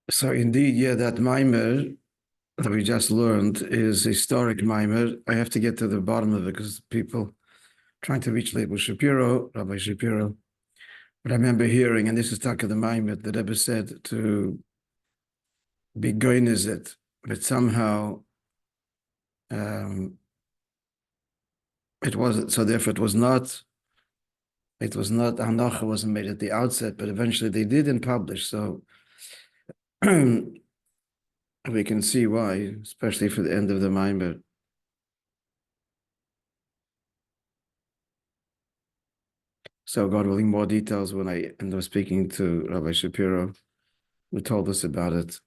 So indeed, yeah, that Maimer that we just learned is historic Maimer. I have to get to the bottom of it because people trying to reach Rabbi Shapiro. But I remember hearing, and this is Taka the Maimer, that Rebbe said to be going is it, but somehow it wasn't. So therefore, it was not. Hanacha wasn't made at the outset, but eventually they did and published. So we can see why, especially for the end of the Maimer. So God willing, more details when I end up speaking to Rabbi Shapiro, who told us about it.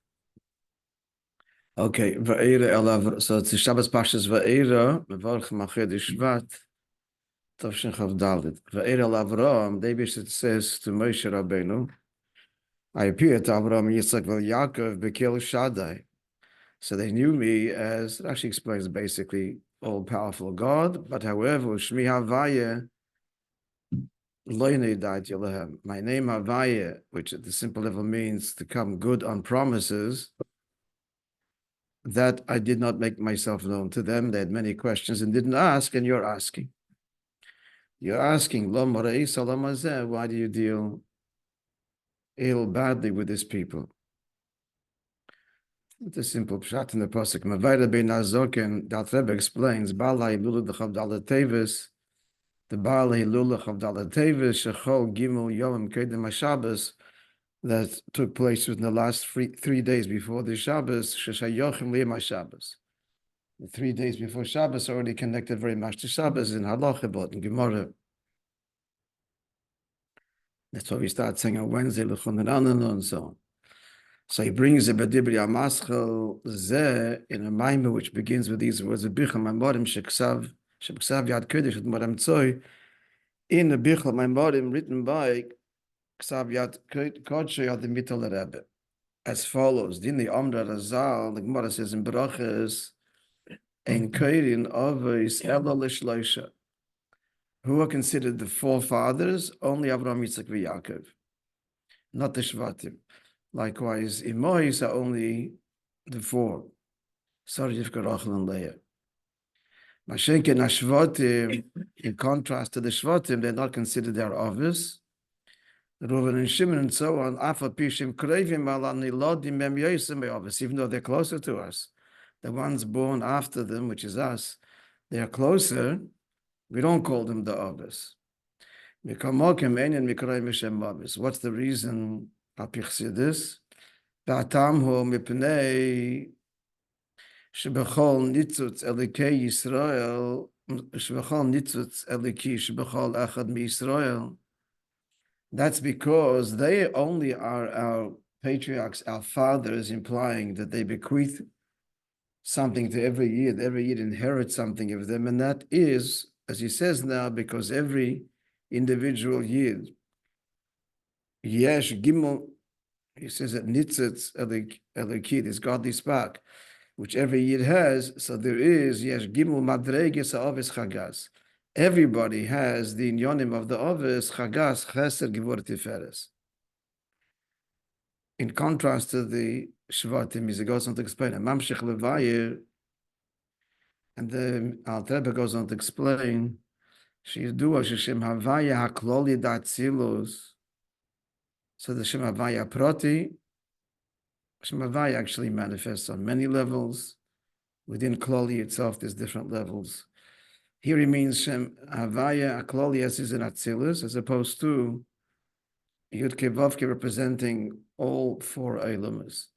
Okay, Vaeira, so it's the Shabbos Pashas Vaeira, Mevorchem Achid Shvat, Tovshin Chav Dalit. Vaeira Avrohom, David says to Moishe Rabbeinu, I appeared to Abraham, Yitzchak, Yaakov, Bekil Shaddai. So they knew me as, it actually explains basically all-powerful God, but however, Shmi Havaya, my name Havaya, which at the simple level means to come good on promises, that I did not make myself known to them. They had many questions and didn't ask, and you're asking. You're asking, why do you deal ill badly with these people? It's a simple pshat in the pasuk. Mavayra bein azoken, that Rebbe explains, Balai lulu d'chav dalet tevis, the Balai lulu d'chav dalet tevis, shechol gimel yom kedem haShabbos, that took place within the last 3 days before the Shabbos, sheshayochim liyam haShabbos. The 3 days before Shabbos already connected very much to Shabbos in Halacha, but in Gemara. That's why we start saying on Wednesday, and so on. So he brings the B'dibri HaMaschel Zeh in a Maimah which begins with these words of Bichel Maimorim Sheksav Yad Kodesh at Moram Tzoi, in the Bichel Maimorim written by Ksav Yad Kodesh Yad Mital Rebbe, as follows: Din the Amra Razal, the Gemara says in Brachas, Ein Keirin Avos Ela L'Shloisha, who are considered the forefathers, only Avraham, Yitzchak, and Yaakov, not the Shvatim. Likewise, Imois are only the 4. Sorry, Rivka, Rachel, and Leah. Mashenke Nashvatim, in contrast to the Shvatim, they're not considered their Avos. Reuven and Shimon and so on, Afa Pishim Krevim Alani Lodim Mem Yosim Avos, even though they're closer to us. The ones born after them, which is us, they are closer. We don't call them the Avos. What's the reason? This V'atamhu mipnei shebechol nitzutz elikei Yisrael shebechol nitzutz elikei shebechol echad miYisrael. That's because they only are our patriarchs, our fathers, implying that they bequeath something to every Yid. Every Yid inherits something of them, and that is, as he says now, because every individual Yid, Yesh Gimel, he says that Nitzitz Elikid is godly spark, which every Yid has. So there is Yesh Gimel Madreges Ha'Avis Chagas. Everybody has the inyonim of the Avis Chagas Chesed Gevur Tiferes. In contrast to the Shvatim, he goes on to explain, Mamshech Levayir, and the Alter Rebbe goes on to explain, Sheyidua Sheshem Havaya HaKloli Datzilus. So the Shem Havaya Prati, Shem Havaya actually manifests on many levels. Within Kloli itself, there's different levels. Here he means Shem Havaya Kloli as is in Atzilus, as opposed to Yud Kevavke representing all 4 Eilumas.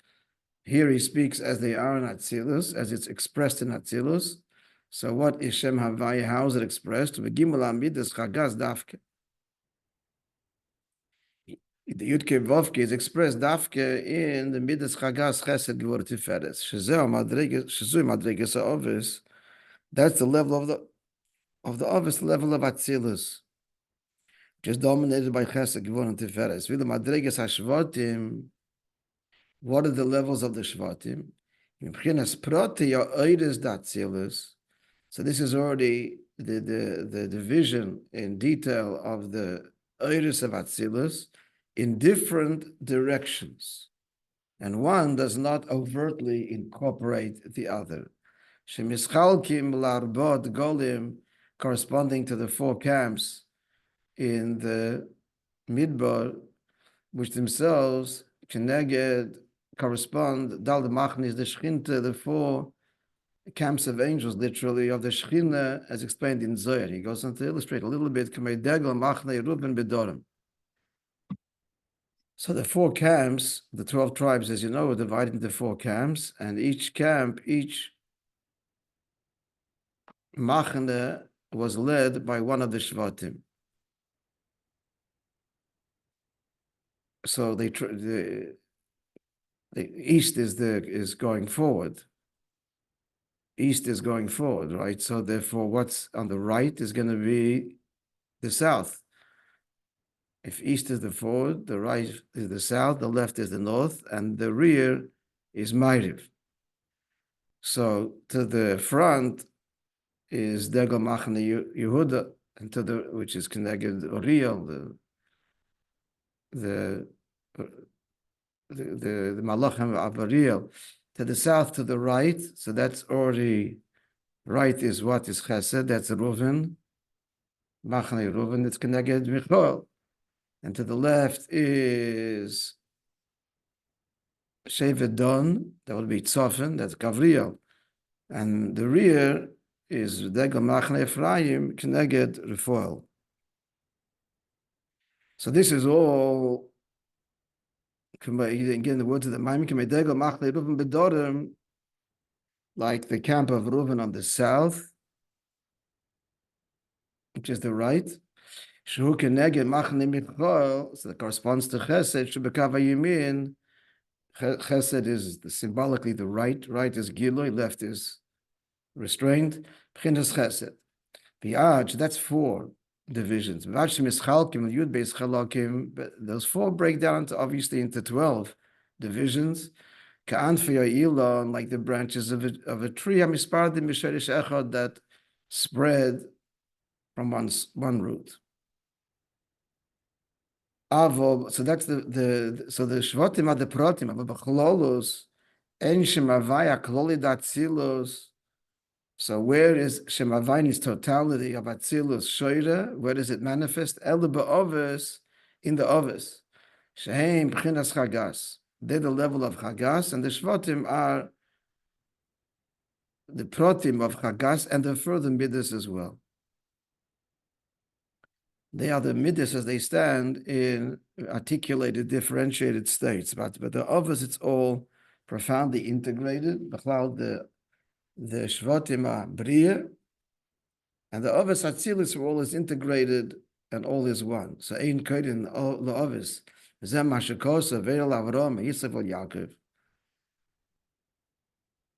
Here he speaks as they are in Atzilus, as it's expressed in Atzilus. So what is Shem Havaya? How is it expressed? V'gimel Amidas Chagaz Dafke. The Yudke Vovke is expressed Dafke in the Midas Chagas Chesed Gevur Tiferes. Shezeh Madreges Ha'Avis. That's the level of the Avis, the level of Atzilus, which is dominated by Chesed Gevur and Tiferes. V'ile Madreges HaShvatim. What are the levels of the Shvatim? M'chinas Prati Ha'Oides Datzilus. So this is already the division in detail of the Oides of Atzilus in different directions. and one does not overtly incorporate the other. Shemischalkim larbot golim, corresponding to the 4 camps in the Midbar, which themselves keneged correspond, dal the machnis, the Shechinte, the 4 camps of angels, literally, of the Shechina, as explained in Zohar. He goes on to illustrate a little bit, so the 4 camps, the 12 tribes, as you know, are divided into 4 camps, and each camp, each machne was led by one of the Shvatim. So the east is going forward. East is going forward, right? So therefore, what's on the right is going to be the south. If east is the forward, the right is the south, the left is the north, and the rear is Ma'ariv. So to the front is Degel Machne Yehuda, and to the, which is connected Uriel, the Malachim of Uriel. To the south, to the right, so that's already right is what is Chesed, that's Reuven, Machne Reuven, that's connected Michal. And to the left is Shevet Don, that would be Tzofen, that's Gavriel. And the rear is Degel Machne Ephraim, connected Refoel. So this is all, again, the words of the Maimon, Degel Machne Reuven Bedorim, like the camp of Reuven on the south, which is the right. So that corresponds to Chesed. Shebekava Yamin, Chesed is symbolically the right. Right is Gilui, left is restrained. B'chinas Chesed. V'yaj, that's 4 divisions. V'yaj Mischalkim, Yud Beis Chalakim. Those 4 break down obviously into 12 divisions. Ka'anfei Ilon, like the branches of a tree. Hamispardim Misherish Echad, that spread from one root. Avo, so that's the Shvatim are the Protim, but B'chlolos, En Shemavaya Kloli Datzilos. So where is Shemavayni's totality of Atzilus Shoira? Where does it manifest? Elu Ba'ovis, in the Ovis. Shehem B'chinas Chagas. They're the level of Chagas, and the Shvatim are the Protim of Chagas, and the further Midas as well. They are the midas as they stand in articulated, differentiated states. But the others, it's all profoundly integrated. The Shvatim are Bria, and the others, Atzilis, are all is integrated and all is one. So Ein Kedin, the others, Zem Mashakosa, Ve'er Avrohom, Yisrael Yaakov.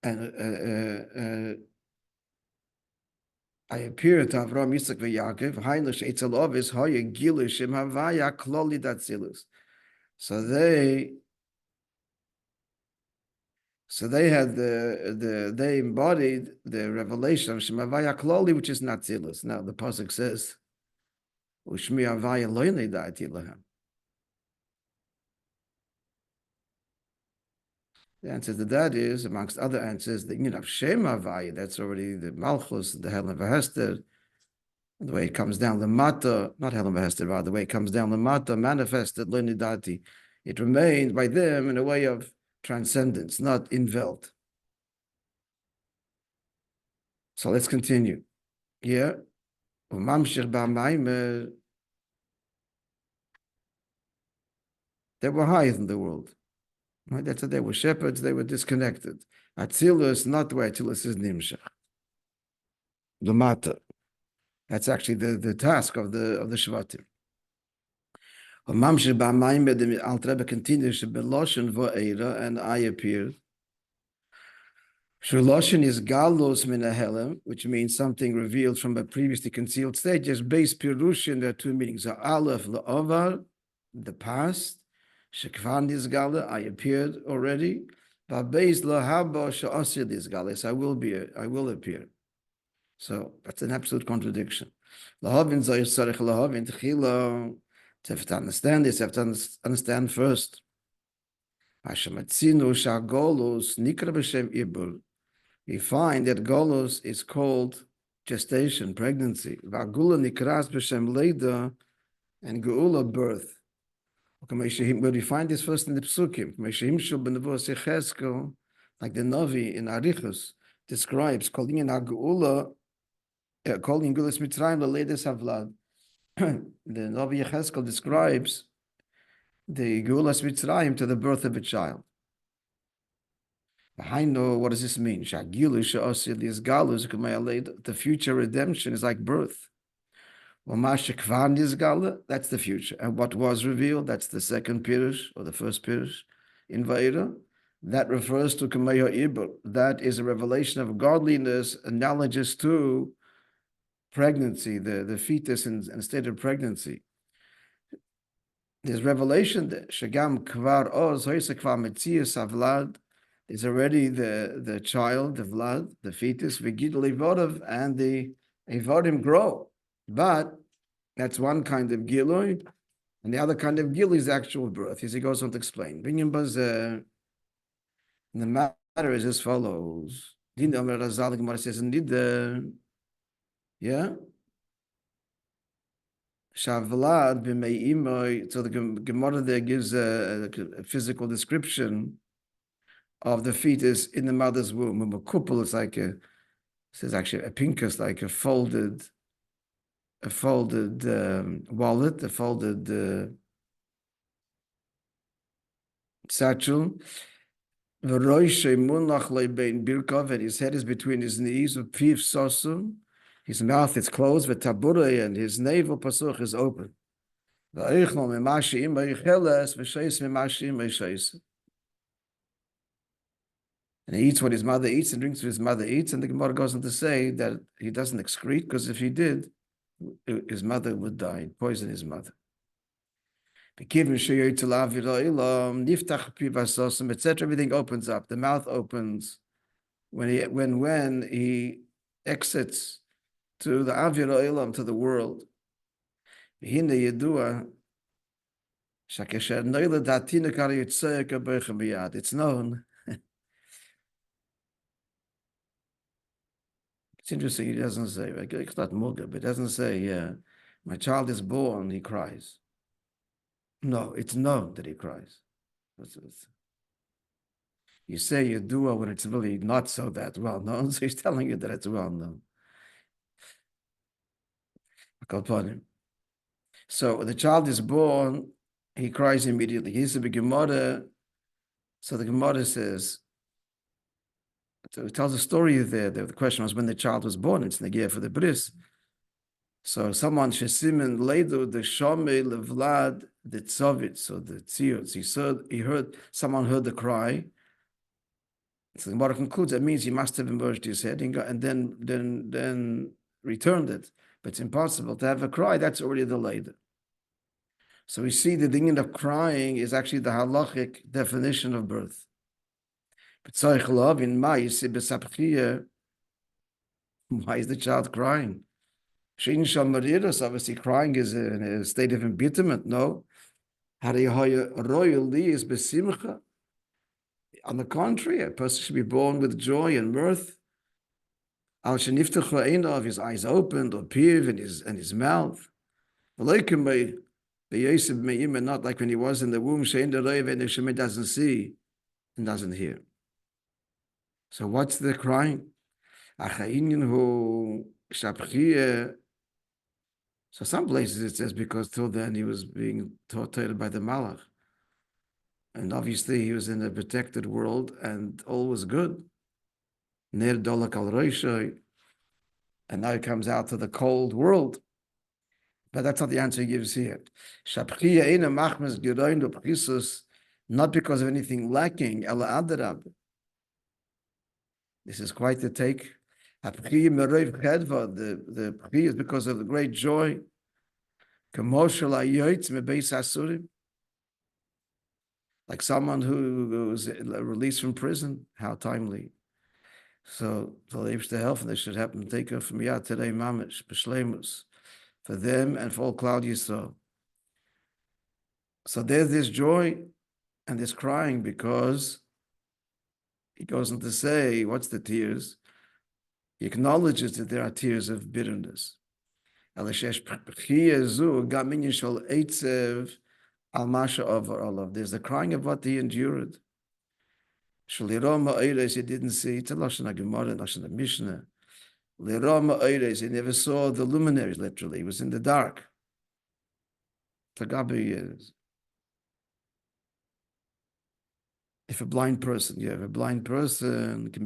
And I appear to Avrohom, Yitzchak, Yaakov. Heinrich Eitzel Ovis Hoye Gilish Im Havaya Kloli Datzilus. So they had they embodied the revelation of Shem Havaya Kloli, which is not Tzilus. Now the pasuk says, "Ushmi Havaya Loinei Da'ati Lahem." The answer to that is, amongst other answers, the union of Shem Havaya. That's already the Malchus, the Helen V'Hester. The way it comes down the Mata, not Helen V'Hester, rather, the way it comes down the Mata, manifested Loinei Da'ati. It remained by them in a way of transcendence, not in Welt. So let's continue. Here, they were higher than the world. Right? That's what they were shepherds, they were disconnected. Atzilus, not where Atzilus is Nimshach. The Mata. That's actually the task of the Shvatim. The Alter Rebbe continues, Voeira, and I appeared. Shloshin is galus minahelem, which means something revealed from a previously concealed state. Just base pirushin, there are 2 meanings. Aleph la'ovar, the past. Shekvan is gala, I appeared already. Ba'beis lahaba sha'asir is galis, I will appear. So that's an absolute contradiction. Lahavin zayir sarich lahavin tchila. To have to understand this, you have to understand first Hashematzinu shagolus nikra b'shem ibur. We find that golus is called gestation, pregnancy. V'agula nikras b'shem leida, and geula, birth. But we find this first in the Psukim. Like the Navi in Arichus describes, calling in Geula, calling Gulas Mitzrayim the latest Havlad. The Navi Yecheskel describes the Gulas Mitzrayim to the birth of a child. I know, what does this mean? The future redemption is like birth. That's the future. And what was revealed, that's the second Pirush, or the first Pirush in Voeira. That refers to Kameya Ibur. That is a revelation of godliness analogous to pregnancy, the fetus in state of pregnancy. There's revelation that Shagam Kvar Oz, Hoysa Kvar Metzias Avlad, is already the child, the Vlad, the fetus, Vigidal Evodov, and the Evodim grow. But that's one kind of Gilui, and the other kind of Gilui is actual birth, as he goes on to explain. The matter is as follows. Din Omer Razal, the Gemara says, indeed, yeah? Shavlad b'me'imoi, so the Gemara there gives a physical description of the fetus in the mother's womb. A couple, it's like it says actually a pinkus, like a folded wallet, a folded satchel. And his head is between his knees. His mouth is closed, and his navel pasuch is open. And he eats what his mother eats and drinks what his mother eats. And the Gemara goes on to say that he doesn't excrete, because if he did, his mother would die, poison his mother. Etc. Everything opens up. The mouth opens when he exits to the Avira Ilam, to the world. It's known. It's interesting, he doesn't say, but it doesn't say, yeah, my child is born, he cries. No, it's known that he cries. You say Yedua when it's really not so that well known, so he's telling you that it's well known. So when the child is born, he cries immediately. Here's the Gemara. So the Gemara says, so it tells a story there. The question was when the child was born. It's Negev for the bris. So someone Shesimin Leidu the Shomei Levlad the Tzovit. So the Tziyot. Someone heard the cry. So the Gemara concludes that means he must have emerged his head and then returned it. But it's impossible to have a cry. That's already the Leidu. So we see the thing of crying is actually the halachic definition of birth. Why is the child crying? Obviously, crying is in a state of embitterment. No. On the contrary, a person should be born with joy and mirth. His eyes opened, or piv, and his mouth. Not like when he was in the womb, doesn't see and doesn't hear. So what's the crying? So some places it says because till then he was being tortured by the Malach. And obviously he was in a protected world and all was good. And now he comes out to the cold world. But that's not the answer he gives here. Not because of anything lacking. This is quite the take. The Pri is because of the great joy. Like someone who was released from prison. How timely. So the health, and they should happen to take her from Yad today, Mamish, B'Shleimus, for them and for all Cloud Yisrael. So there's this joy. And there's crying because he goes on to say, what's the tears? He acknowledges that there are tears of bitterness. There's a crying of what he endured. He didn't see, it's a Lashon HaGemara, Lashon HaMishnah. He never saw the luminaries, literally. He was in the dark. Tagabi is. If a blind person, you have a blind person, can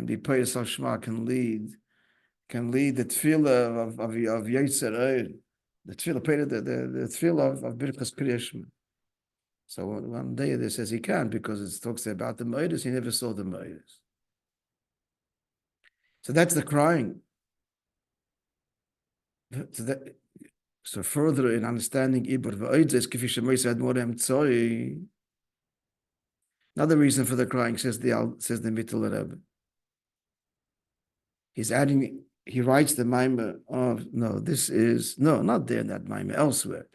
be Peiris Hashma, can lead the tefillah of Yetzer Eir, the tefillah, the tefillah of Birchas Kriyashma. So one day they says he can't because it talks about the Moedas, he never saw the Moedas. So that's the crying. So further in understanding Ibur V'Oidzes, Kifi Shemois Admorem Tzoi, another reason for the crying, says the Mittel Rebbe. He's adding, he writes the Maamar of, not there in that Maamar, elsewhere.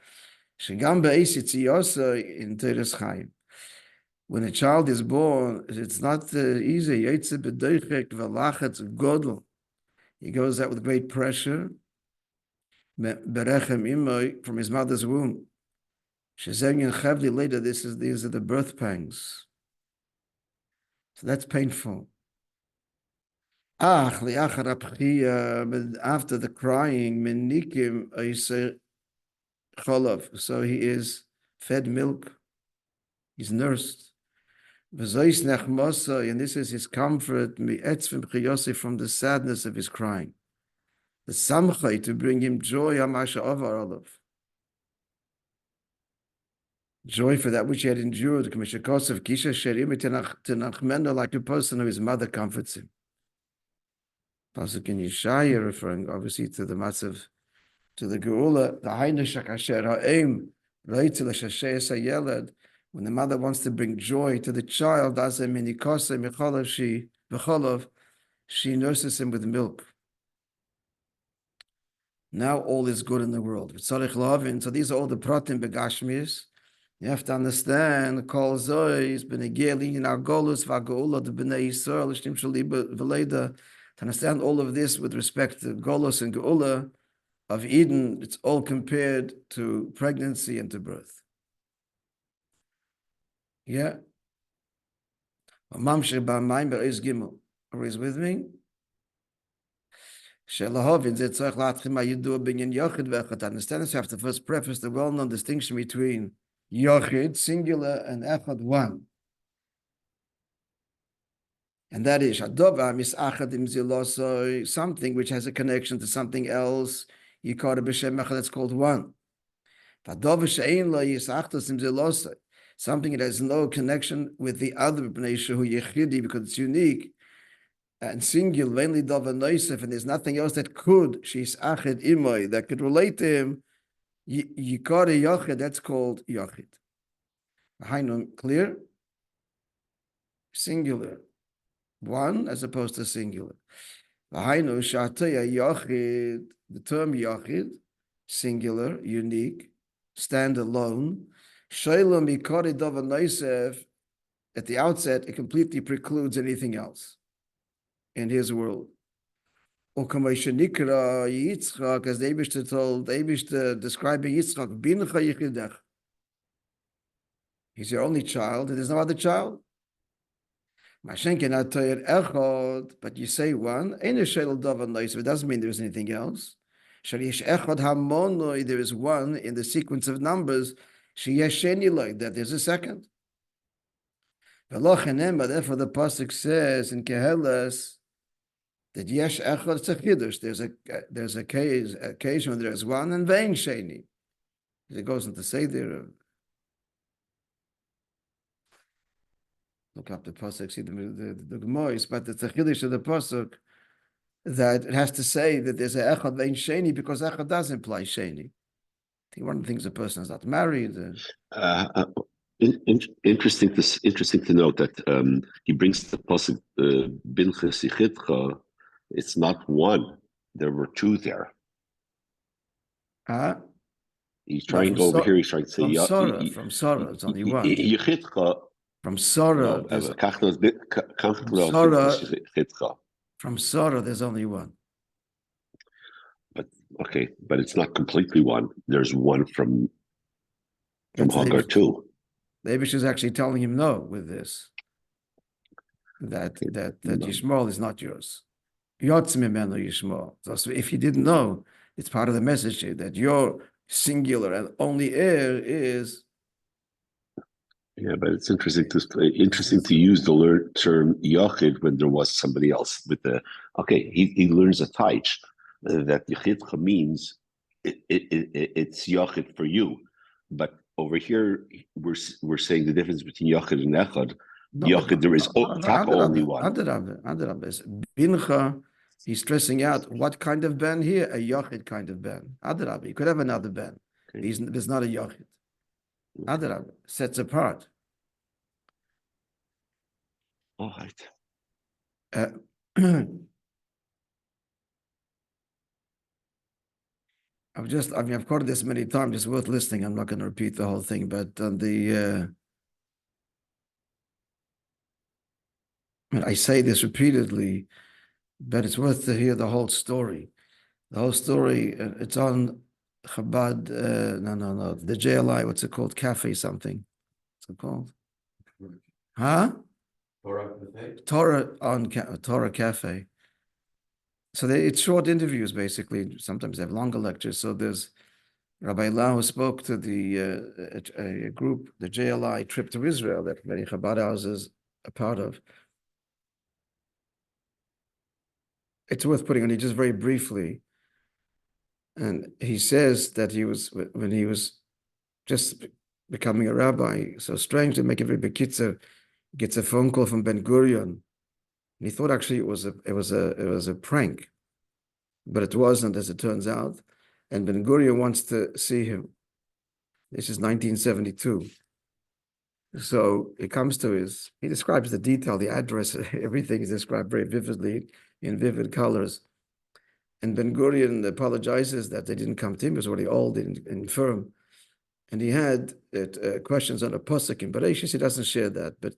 Shegam Be'esit Ziyosa in Teres Chaim. When a child is born, it's not easy. Yetze B'doichek V'lachetz Godel. He goes out with great pressure. Berechem Imoy, from his mother's womb. Shezeng Chavli, later, these are the birth pangs. So that's painful. After the crying, menikim cholov, so he is fed milk, he's nursed. And this is his comfort from the sadness of his crying. The samchai, to bring him joy, joy for that which he had endured, like a person whose mother comforts him. Pasuk in Yeshaya, referring obviously to the matzav, to the geula, the hainashak asher ha'em reitzil shasheis hayelad, when the mother wants to bring joy to the child, she nurses him with milk. Now all is good in the world. So these are all the pratim begashmis. You have to understand, kol zois b'negeli in argolus v'ageula the b'nei Yisrael l'shtim shali v'leida. To understand all of this with respect to Golos and Geula of Eden, it's all compared to pregnancy and to birth. Yeah. Mamshir b'mayim is Gimel. Are you with me? To understand this, you have to first preface the well-known distinction between Yochid, singular, and Echad, one. And that is something which has a connection to something else. That's called one. Something that has no connection with the other because it's unique and singular, and there's nothing else that could that could relate to him. That's called Yochid. Clear? Singular. One as opposed to singular. The term Yachid, singular, unique, stand alone. At the outset, it completely precludes anything else in his world. As the Eibishter told, the Eibishter describing Yitzchak, he's your only child, and there's no other child. But you say one, it doesn't mean there's anything else. There is one in the sequence of numbers, that there's a second. Therefore the pasuk says in Keheles that yesh echad, it's a chiddush. There's a occasion when there's one and vein sheni. It goes on to say there. Look up the pasuk, see the Gemois, but it's a chiddush of the pasuk that it has to say that there's a echad vein sheni because echad does imply sheni. I think one of the things a person is not married. Interesting to note that he brings the pasuk Bilchas Yichidcha. It's not one. There were two there. He's trying over here. He's trying to say from Sarah, it's only one. Yechidcha. From Sarah, from Sarah, there's only one. But okay, but it's not completely one. There's one from Hagar too. The Abish is actually telling him no with this. That Yishmael is not yours. Yotz mimenu Yishmael. So if you didn't know, it's part of the message here that your singular and only heir is. Yeah, but it's interesting to use the term Yochid when there was somebody else with the. Okay, he learns a taich that Yechidcha means it's Yochid for you, but over here we're saying the difference between Yochid and Echad. Yochid, there is only one. Bincha, he's stressing out what kind of ben here, a Yochid kind of ben. Adarabah, you could have another ben. Okay. There's not a Yochid. Adarabah, sets apart. All right. I've quoted this many times. It's worth listening. I'm not going to repeat the whole thing, but on I say this repeatedly, but it's worth to hear the whole story. The whole story, it's on Chabad, no, the JLI, what's it called? Cafe something. What's it called? Huh? Torah Cafe. So it's short interviews, basically. Sometimes they have longer lectures. So there's Rabbi Lau spoke to a group, the JLI trip to Israel that many Chabad houses are part of. It's worth putting on it just very briefly. And he says that when he was just becoming a rabbi, so strange to make every bekitzer, gets a phone call from Ben Gurion. And he thought actually it was a prank, but it wasn't, as it turns out. And Ben Gurion wants to see him. This is 1972. So he comes to he describes the detail, the address, everything is described very vividly in vivid colors. And Ben Gurion apologizes that they didn't come to him. He was already old and infirm. And he had questions on a posuk in Bereshis. He doesn't share that. But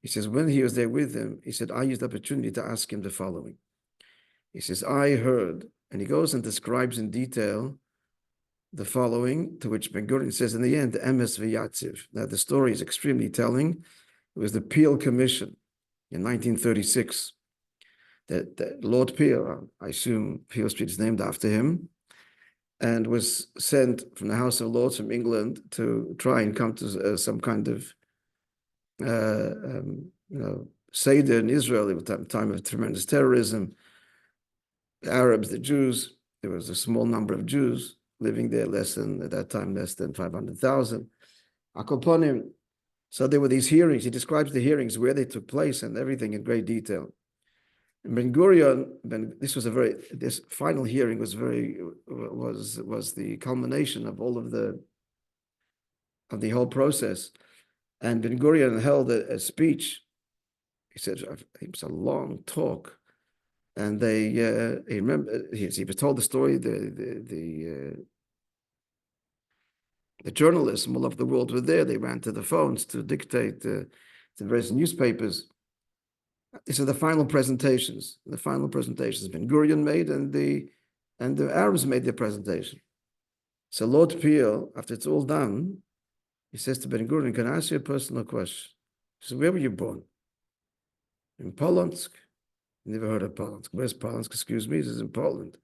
he says, when he was there with him, he said, I used the opportunity to ask him the following. He says, I heard, and he goes and describes in detail the following, to which Ben Gurion says in the end, the emes v'yatziv. Now, the story is extremely telling. It was the Peel Commission in 1936. That Lord Peel, I assume Peel Street is named after him, and was sent from the House of Lords from England to try and come to some kind of Seder in Israel. It was a time of tremendous terrorism. The Arabs, the Jews, there was a small number of Jews living there, at that time, less than 500,000. Akoponim. So there were these hearings. He describes the hearings, where they took place and everything in great detail. And Ben Gurion, this final hearing was the culmination of all of the whole process. And Ben Gurion held a speech. He said it was a long talk, and he was told the story. The journalists from all over the world were there. They ran to the phones to dictate to various newspapers. These are the final presentations. The final presentations Ben Gurion made, and the Arabs made their presentation. So Lord Peel, after it's all done, he says to Ben Gurion, "Can I ask you a personal question?" He says, "Where were you born?" "In Polotsk." "Never heard of Polotsk." "Where's Polotsk?" "Excuse me." He says, "In Poland."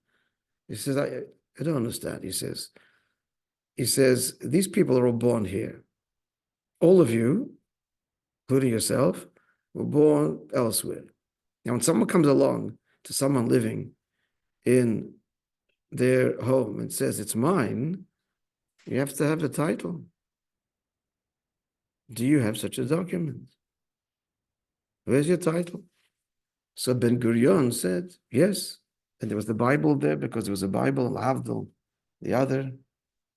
He says, I don't understand. He says, "These people are all born here. All of you, including yourself, were born elsewhere. Now, when someone comes along to someone living in their home and says, 'It's mine,' you have to have the title. Do you have such a document? Where's your title?" So Ben Gurion said, "Yes." And there was the Bible there, because there was a Bible, L'Havdil, the other.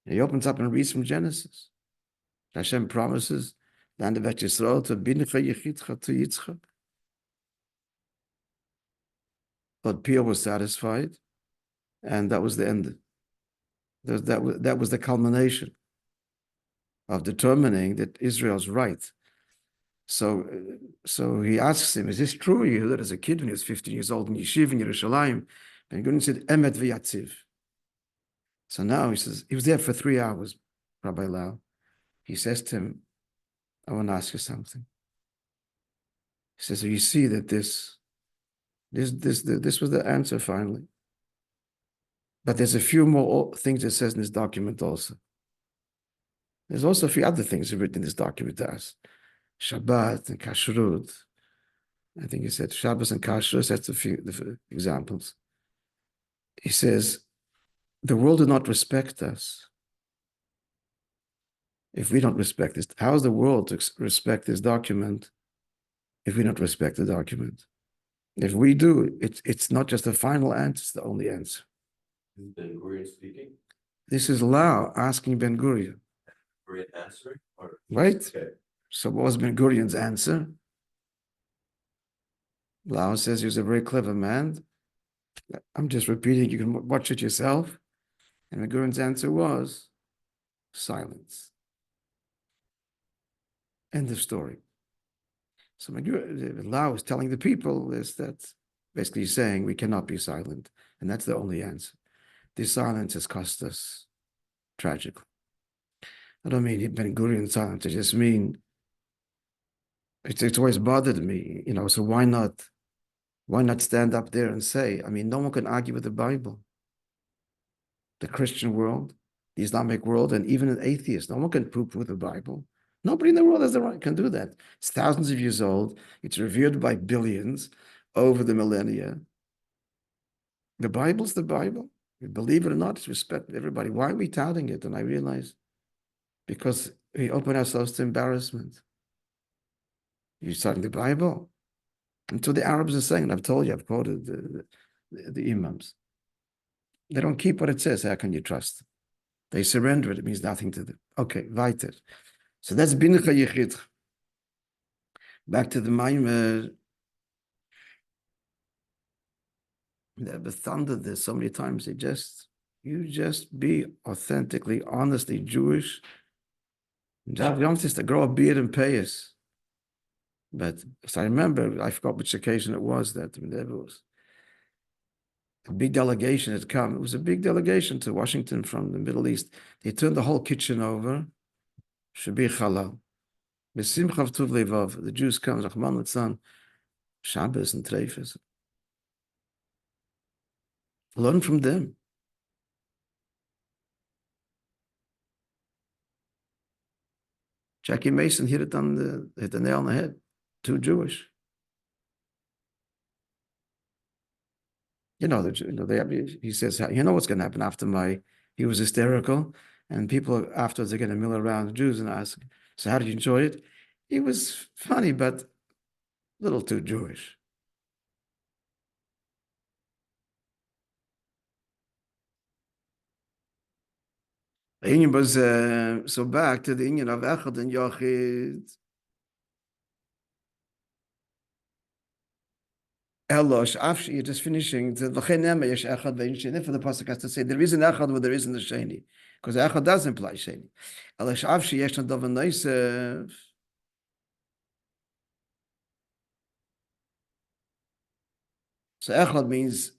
And he opens up and reads from Genesis. Hashem promises, land of Yisrael, to bincha yechidcha to Yitzchak. But Peel was satisfied, and that was the end. That was the culmination of determining that Israel's right. So he asks him, is this true? You heard that as a kid when he was 15 years old in Yeshiva in Yerushalayim. And Gurion said, Emet v'yatziv. So now he says, he was there for 3 hours, Rabbi Lau. He says to him, I want to ask you something. He says, so you see that this was the answer finally. But there's a few more things it says in this document also. There's also a few other things written in this document to us. Shabbat and Kashrut. I think he said Shabbos and Kashrut, that's a few examples. He says, the world did not respect us. If we don't respect this, how is the world to respect this document if we don't respect the document? If we do, it's not just the final answer, it's the only answer. Is Ben Gurion speaking? This is Lau asking Ben Gurion. Gurion answering? Or Right? okay. So what was Ben Gurion's answer? Lau says he was a very clever man. I'm just repeating, you can watch it yourself. And Ben Gurion's answer was silence. End of story. So Lau is telling the people is that basically saying we cannot be silent. And that's the only answer. This silence has cost us tragically. I don't mean Ben Gurion silence. I just mean it's always bothered me, so why not stand up there and say, I mean, no one can argue with the Bible. The Christian world, the Islamic world, and even an atheist, no one can poo-poo the Bible. Nobody in the world can do that. It's thousands of years old. It's revered by billions over the millennia. The Bible's the Bible. Believe it or not, it's respected everybody. Why are we touting it? And I realize because we open ourselves to embarrassment. You're citing the Bible. Until the Arabs are saying, and I've told you, I've quoted the Imams. They don't keep what it says. How can you trust? They surrender it. It means nothing to them. Okay, weiter. So that's Bincha Yechid. Back to the Maimar. They've thundered this so many times. You just be authentically, honestly Jewish. You don't just to grow a beard and pay us. But as I remember, I forgot which occasion it was that there was a big delegation had come. It was a big delegation to Washington from the Middle East. They turned the whole kitchen over. Shabi Chalal. B'simchav tuv levav. The Jews come, Rahman Litzan, Shabbos and Treifas. Learn from them. Jackie Mason hit the nail on the head. Too Jewish. He says, what's going to happen after he was hysterical, and people afterwards are going to mill around the Jews and ask, so how did you enjoy it? He was funny, but a little too Jewish. The Indian was, so back to the Indian of Echad and Yochid. Elosh, after you're just finishing, the pasuk has to say there isn't Echad where there isn't the Sheni, because Echad does imply Sheni. Elosh, after yesh nadav noisef. So Echad means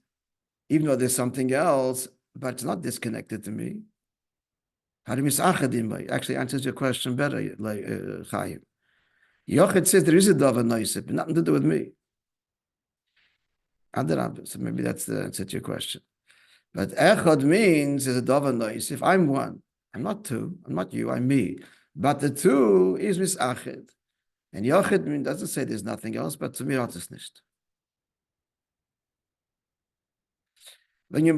even though there's something else, but it's not disconnected to me. How do you miss Achadim? Actually answers your question better, like Chaim. Yochid says there is a davar noisef, but nothing to do with me. So maybe that's the answer to your question. But echad means is a davar nois. If I'm one, I'm not two, I'm not you, I'm me. But the two is misachid. And yochid doesn't say there's nothing else, but to me hat es nicht. Wenn you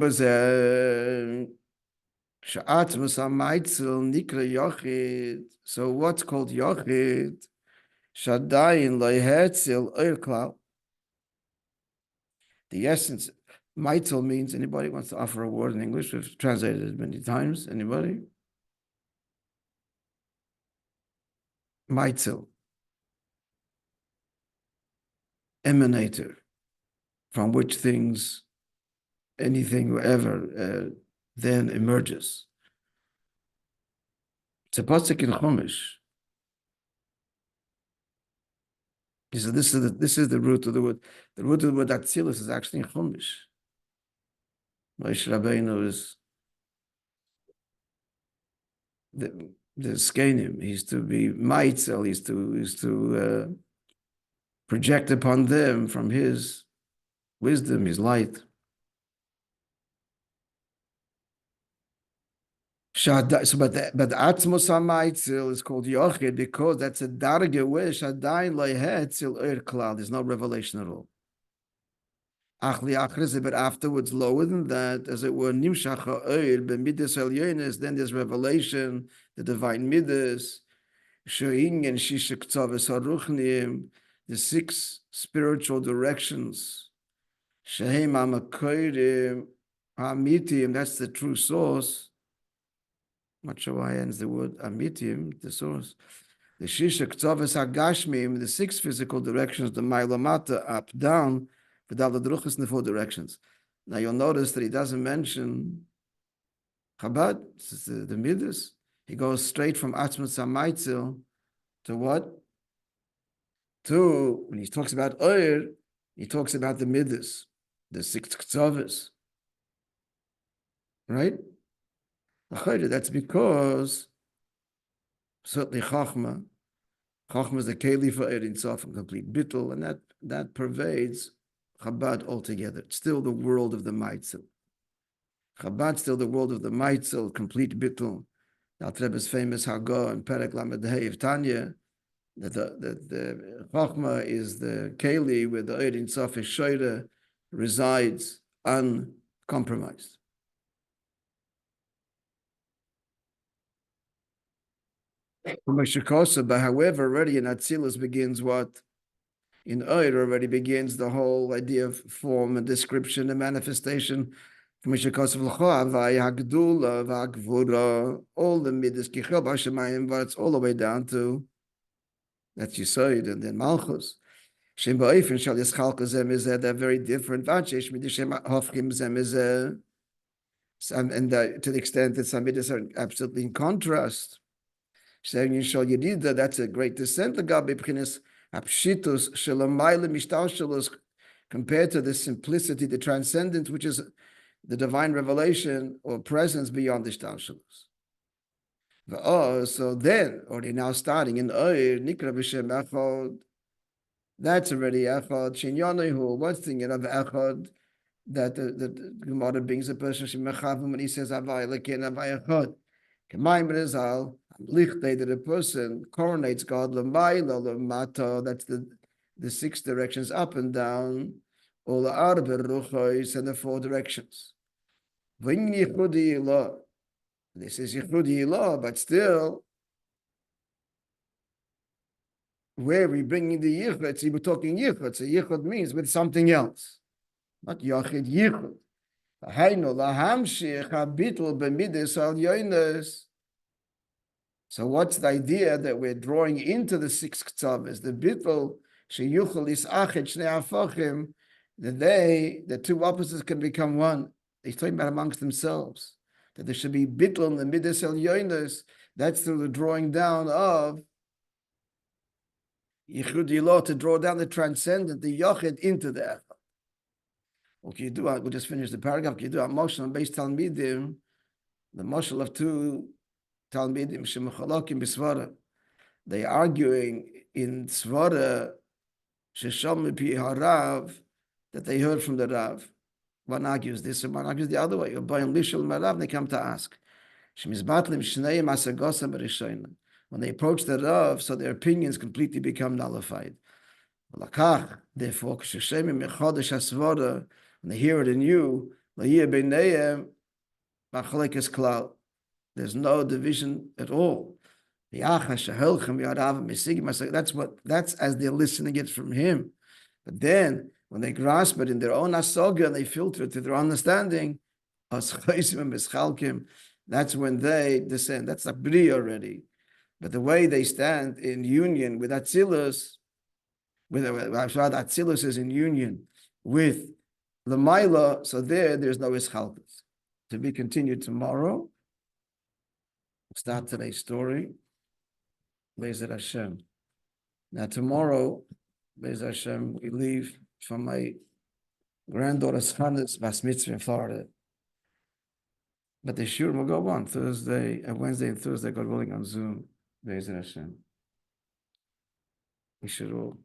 so what's called yochid? Shadayin loyhetzil oirklau. The essence, Maitel means, anybody wants to offer a word in English? We've translated it many times. Anybody? Maitel. Emanator, from which things, anything, whatever, then emerges. It's a pasuk in Chumash. He said, this is the root of the word. The root of the word Atzilus is actually in Chumash. Moishe Rabbeinu is the skenim. He's to be Maitzel. He's to project upon them from his wisdom, his light. But Atzmos HaMaitzel is called Yochid because that's a darge where Shadayin Lehetzil Klal. There's no revelation at all. But afterwards, lower than that, as it were, Nimshach Ha'oir b'midas Elyonis. Then there's revelation, the divine midas, Shein and Shishak Tzavis Haruchnim, the 6 spiritual directions. Shehem HaMakoirim HaMitim. That's the true source. Not sure why ends the word amitim, the source. The Shishak Tzavis HaGashmim, the 6 physical directions, the Mailamata, up, down, without the Druchas in the 4 directions. Now you'll notice that he doesn't mention Chabad, the Midas. He goes straight from Atzmos HaMaitzel to what? To, when he talks about Oir, he talks about the Midas, the 6 Ktzavis. Right? That's because certainly Chachma is the Keli for Ein Sof and complete bittul, and that pervades Chabad altogether. It's still the world of the Maitzel. Chabad still the world of the Maitzel, complete bittul. Now Rebbe's famous Hagah and Perek Lamed Hei of Tanya, that the Chachma is the Keli where the Ein Sof Shoyre resides uncompromised. But however, already in Atzilus begins what? In Oir already begins the whole idea of form and description and manifestation. All the midas, it's all the way down to that's Yisoid and then Malchus. They're very different. And to the extent that some midas are absolutely in contrast. Saying that's a great descent compared to the simplicity, the transcendence, which is the divine revelation or presence beyond the shtalshalos. So then, already now starting in Oir, Nikra B'Shem Echad, that's already Echad. Shinyonehu, what's the of Echad that the Gemara brings a person when he says Avai Lekin Avai Echad. K'mayim Rizal, Lichtay, that a person coronates God, L'mayla, L'mata, that's the 6 directions up and down, or L'arba Ruchois, and the 4 directions. V'in Yichudi Ilah, this is Yichudi Ilah, but still, where we bring in the Yichud, we're talking Yichud, so Yichud means with something else, not Yachid Yichud. So what's the idea that we're drawing into the 6 ktzavis? The bittul sheyuchel isachet shnei afachim, that the 2 opposites can become one. They're talking about amongst themselves, that there should be bittul in the midas elyonos. That's through the drawing down of yichud ilah, to draw down the transcendent, the yachid, into the echad. Okay, we'll just finish the paragraph. Okay, do a moshel based talmidim, the moshel of 2 talmidim shemachalakim b'svara. They arguing in svara shesham pi harav, that they heard from the Rav. One argues this and one argues the other way. When they come to ask, when they approach the Rav, so their opinions completely become nullified. Therefore, when they hear it in you, there's no division at all. That's as they're listening it from him. But then, when they grasp it in their own asoga and they filter it to their understanding, that's when they descend. That's like bri already. But the way they stand in union with Atzilus, Atzilus is in union with Lamaila, so there's no ischalkus. To be continued tomorrow. start today's story. Be'ezrat Hashem. Now tomorrow, Be'ezrat Hashem, we leave from my granddaughter's Chanukah's Bas Mitzvah in Florida. But the shiur will go on Wednesday and Thursday, God willing, on Zoom. Be'ezrat Hashem. We should all